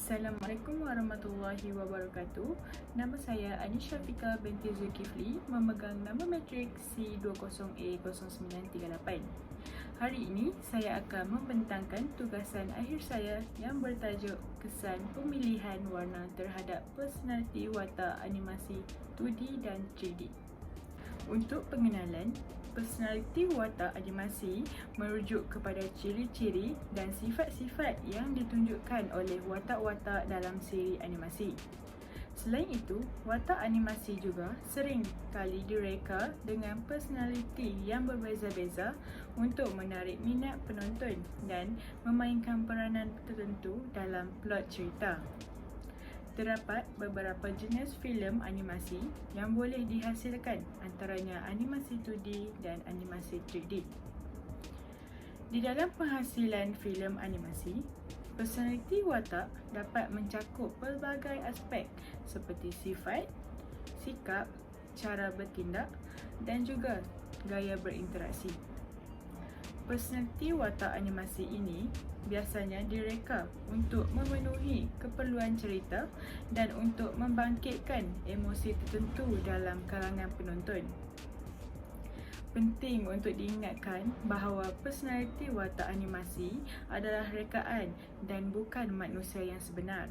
Assalamualaikum warahmatullahi wabarakatuh. Nama saya Anisha Fika binti Zulkifli, memegang nama matrik C20A0938. Hari ini saya akan membentangkan tugasan akhir saya yang bertajuk kesan pemilihan warna terhadap personaliti watak animasi 2D dan 3D. Untuk pengenalan, personaliti watak animasi merujuk kepada ciri-ciri dan sifat-sifat yang ditunjukkan oleh watak-watak dalam siri animasi. Selain itu, watak animasi juga sering kali direka dengan personaliti yang berbeza-beza untuk menarik minat penonton dan memainkan peranan tertentu dalam plot cerita. Terdapat beberapa jenis filem animasi yang boleh dihasilkan, antaranya animasi 2D dan animasi 3D. Di dalam penghasilan filem animasi, personaliti watak dapat mencakup pelbagai aspek seperti sifat, sikap, cara bertindak dan juga gaya berinteraksi. Personaliti watak animasi ini biasanya direka untuk memenuhi keperluan cerita dan untuk membangkitkan emosi tertentu dalam kalangan penonton. Penting untuk diingatkan bahawa personaliti watak animasi adalah rekaan dan bukan manusia yang sebenar.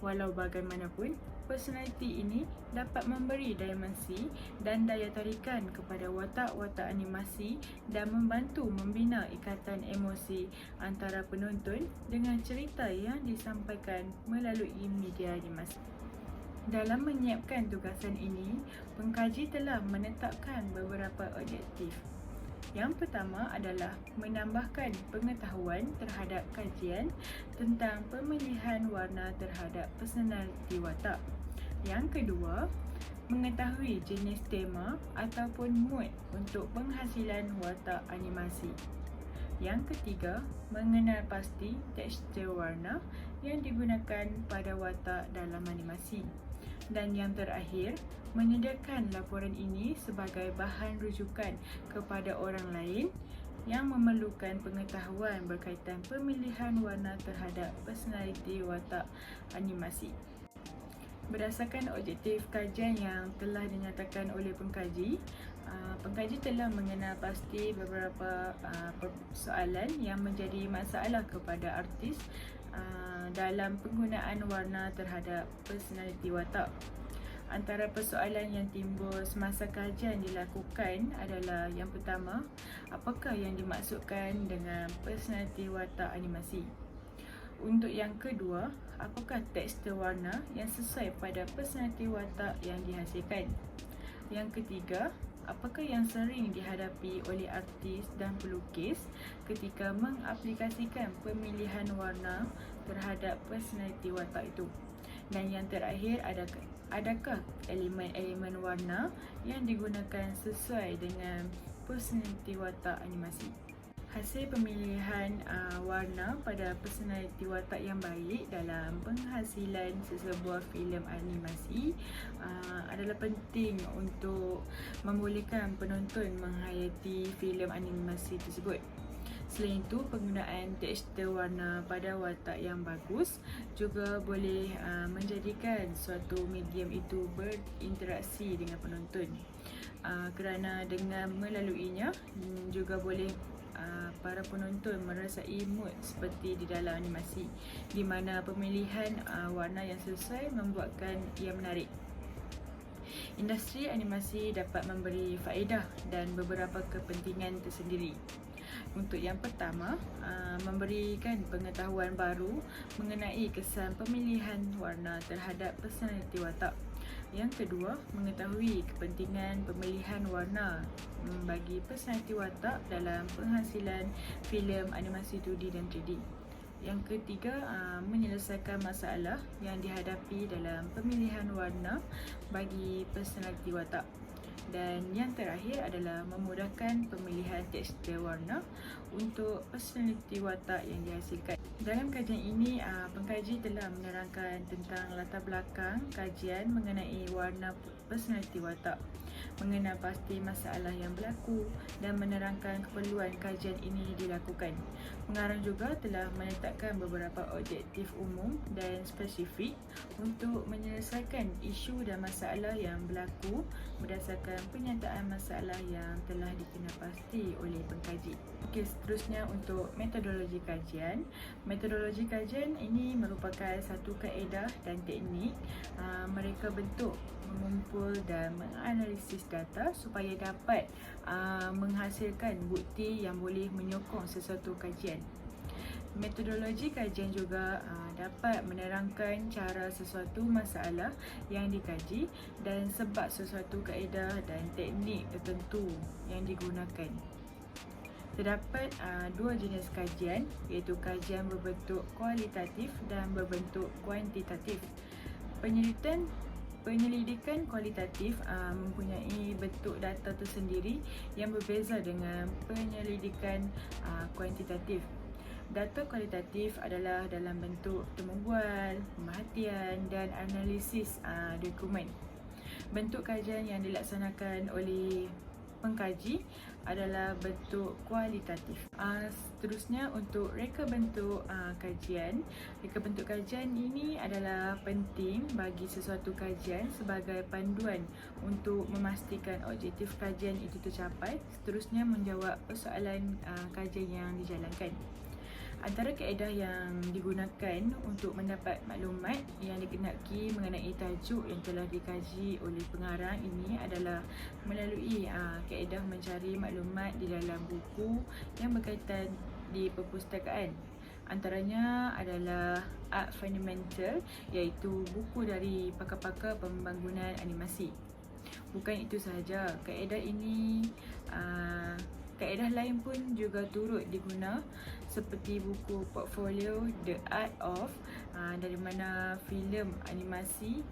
Walau bagaimanapun, personaliti ini dapat memberi dimensi dan daya tarikan kepada watak-watak animasi dan membantu membina ikatan emosi antara penonton dengan cerita yang disampaikan melalui media animasi. Dalam menyiapkan tugasan ini, pengkaji telah menetapkan beberapa objektif. Yang pertama adalah menambahkan pengetahuan terhadap kajian tentang pemilihan warna terhadap personaliti watak. Yang kedua, mengetahui jenis tema ataupun mood untuk penghasilan watak animasi. Yang ketiga, mengenal pasti tekstur warna yang digunakan pada watak dalam animasi. Dan yang terakhir, menyediakan laporan ini sebagai bahan rujukan kepada orang lain yang memerlukan pengetahuan berkaitan pemilihan warna terhadap personaliti watak animasi. Berdasarkan objektif kajian yang telah dinyatakan oleh pengkaji, pengkaji telah mengenal pasti beberapa soalan yang menjadi masalah kepada artis dalam penggunaan warna terhadap personaliti watak. Antara persoalan yang timbul semasa kajian dilakukan adalah yang pertama, apakah yang dimaksudkan dengan personaliti watak animasi? Untuk yang kedua, apakah tekstur warna yang sesuai pada personaliti watak yang dihasilkan? Yang ketiga, apakah yang sering dihadapi oleh artis dan pelukis ketika mengaplikasikan pemilihan warna terhadap personaliti watak itu? Dan yang terakhir, adakah elemen-elemen warna yang digunakan sesuai dengan personaliti watak animasi? Hasil pemilihan warna pada personaliti watak yang baik dalam penghasilan sesebuah filem animasi adalah penting untuk membolehkan penonton menghayati filem animasi tersebut. Selain itu, penggunaan tekstur warna pada watak yang bagus juga boleh menjadikan suatu medium itu berinteraksi dengan penonton. Kerana dengan melaluinya juga boleh para penonton merasai mood seperti di dalam animasi, di mana pemilihan warna yang sesuai membuatkan ia menarik. Industri animasi dapat memberi faedah dan beberapa kepentingan tersendiri. Untuk yang pertama, memberikan pengetahuan baru mengenai kesan pemilihan warna terhadap personaliti watak. Yang kedua, mengetahui kepentingan pemilihan warna bagi personaliti watak dalam penghasilan filem animasi 2D dan 3D. Yang ketiga, menyelesaikan masalah yang dihadapi dalam pemilihan warna bagi personaliti watak. Dan yang terakhir adalah memudahkan pemilihan tekstur warna untuk personaliti watak yang dihasilkan. Dalam kajian ini, pengkaji telah menerangkan tentang latar belakang kajian mengenai warna personaliti watak, mengenal pasti masalah yang berlaku dan menerangkan keperluan kajian ini dilakukan. Pengarang juga telah menetapkan beberapa objektif umum dan spesifik untuk menyelesaikan isu dan masalah yang berlaku berdasarkan penyataan masalah yang telah dikenal pasti oleh pengkaji. Okey, seterusnya untuk metodologi kajian. Metodologi kajian ini merupakan satu kaedah dan teknik mereka bentuk mengumpul dan menganalisis data supaya dapat menghasilkan bukti yang boleh menyokong sesuatu kajian. Metodologi kajian juga dapat menerangkan cara sesuatu masalah yang dikaji dan sebab sesuatu kaedah dan teknik tertentu yang digunakan. Terdapat dua jenis kajian, iaitu kajian berbentuk kualitatif dan berbentuk kuantitatif. Penyelidikan kualitatif mempunyai bentuk data tersendiri yang berbeza dengan penyelidikan kuantitatif. Data kualitatif adalah dalam bentuk temu bual, pemerhatian dan analisis dokumen. Bentuk kajian yang dilaksanakan oleh pengkaji adalah bentuk kualitatif. Seterusnya untuk reka bentuk kajian. Reka bentuk kajian ini adalah penting bagi sesuatu kajian sebagai panduan untuk memastikan objektif kajian itu tercapai. Seterusnya menjawab persoalan kajian yang dijalankan. Antara kaedah yang digunakan untuk mendapat maklumat yang dikenaki mengenai tajuk yang telah dikaji oleh pengarang ini adalah melalui kaedah mencari maklumat di dalam buku yang berkaitan di perpustakaan. Antaranya adalah Art Fundamental, iaitu buku dari pakar-pakar pembangunan animasi. Bukan itu sahaja, kaedah lain pun juga turut diguna seperti buku portfolio The Art of, dari mana filem animasi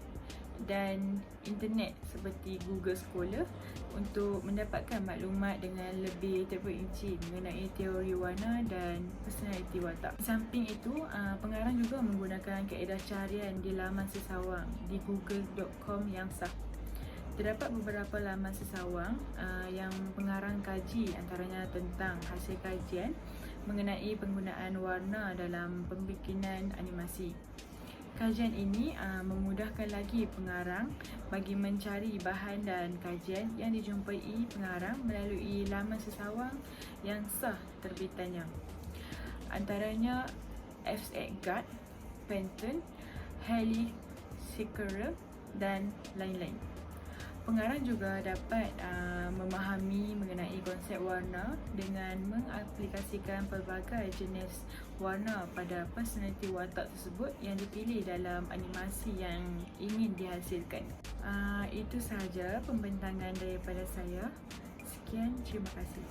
dan internet seperti Google Scholar untuk mendapatkan maklumat dengan lebih terperinci mengenai teori warna dan personaliti watak. Di samping itu, pengarang juga menggunakan kaedah carian di laman sesawang di google.com yang sah. Terdapat beberapa laman sesawang yang pengarang kaji, antaranya tentang hasil kajian mengenai penggunaan warna dalam pembikinan animasi. Kajian ini memudahkan lagi pengarang bagi mencari bahan dan kajian yang dijumpai pengarang melalui laman sesawang yang sah terbitannya. Antaranya FXGuard, Pantone, Halley Sequeira dan lain-lain. Pengarang juga dapat memahami mengenai konsep warna dengan mengaplikasikan pelbagai jenis warna pada personaliti watak tersebut yang dipilih dalam animasi yang ingin dihasilkan. Itu sahaja pembentangan daripada saya. Sekian, terima kasih.